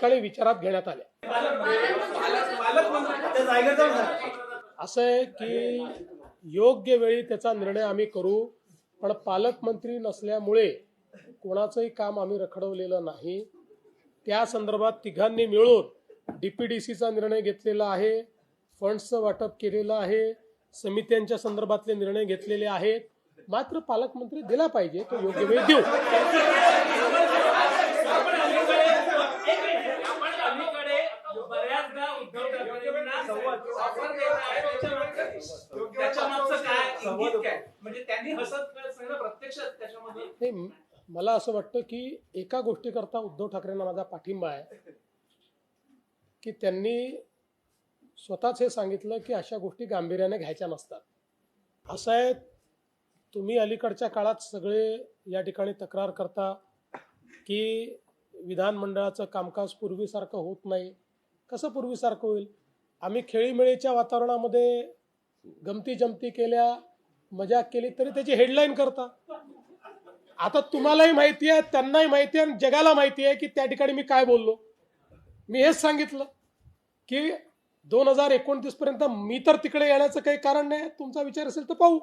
ठिकाणी विचारात घेण्यात आल्या। असं आहे की योग्य वेळी त्याचा निर्णय आम्ही करू, पण पालकमंत्री नसल्यामुळे कोणाचंही काम आम्ही रखडवलेलं नाही। त्या संदर्भात तिघांनी मिळून डीपीडीसीचा निर्णय घेतलेला आहे, फंड्सचं वाटप केलेलं आहे, समित्यांच्या संदर्भातले निर्णय घेतलेले आहेत। मात्र पालकमंत्री दिला पाहिजे तो योग्य वेळ देऊ। मला असं वाटतं की एका गोष्टीकरता उद्धव ठाकरेंना माझा पाठिंबा आहे की त्यांनी स्वतःच हे सांगितलं की अशा गोष्टी गांभीर्याने घ्यायच्या नसतात। असं आहे, तुम्ही अलीकडच्या काळात सगळे या ठिकाणी तक्रार करता की विधानमंडळाचं कामकाज पूर्वीसारखं होत नाही। कसं पूर्वीसारखं होईल? आम्ही खेळीमेळीच्या वातावरणामध्ये गमती जमती केल्या, मजाक केली तरी त्याची हेडलाईन करता। आता तुम्हालाही माहिती आहे, त्यांनाही माहिती आहे, जगाला माहिती आहे की त्या ठिकाणी मी काय बोललो। मी हेच सांगितलं की 2029 पर्यंत मी तर तिकडे येण्याचं काही कारण नाही, तुमचा विचार असेल तर पाहू।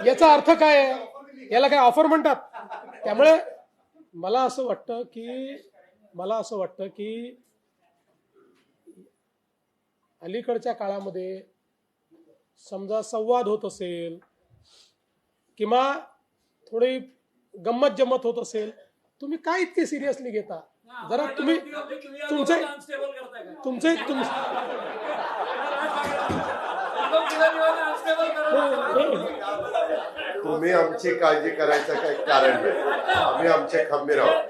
याचा अर्थ काय आहे? याला काय ऑफर म्हणतात? त्यामुळे मला असं वाटतं की अलीकडच्या काळामध्ये समजा संवाद होत असेल किंवा थोडी गंमत जम्मत होत असेल, तुम्ही काय इतके सिरियसली घेता? जरा तुम्ही तुम्ही आमची काळजी करायचं काही कारण नाही, आम्ही आमचे खंबीर आहोत।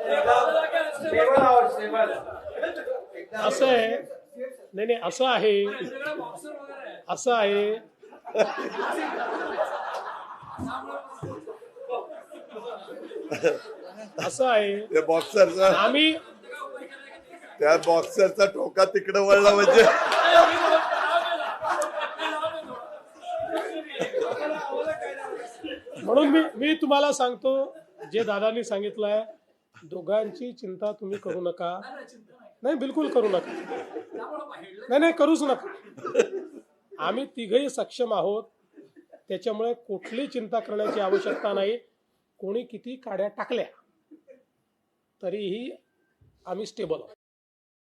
असं आहे, नाही असं आहे त्या बॉक्सरचा आम्ही त्या बॉक्सरचा टोका तिकडे वळला म्हणजे म्हणून मी तुम्हाला सांगतो जे दादांनी सांगितलंय, दोघांची चिंता तुम्ही करू नका। नाही, बिलकुल करू नका, नाही करूच नका। आम्ही तिघही सक्षम आहोत, त्याच्यामुळे कुठली चिंता करण्याची आवश्यकता नाही। कोणी किती काड्या टाकल्या तरीही आम्ही स्टेबल आहोत।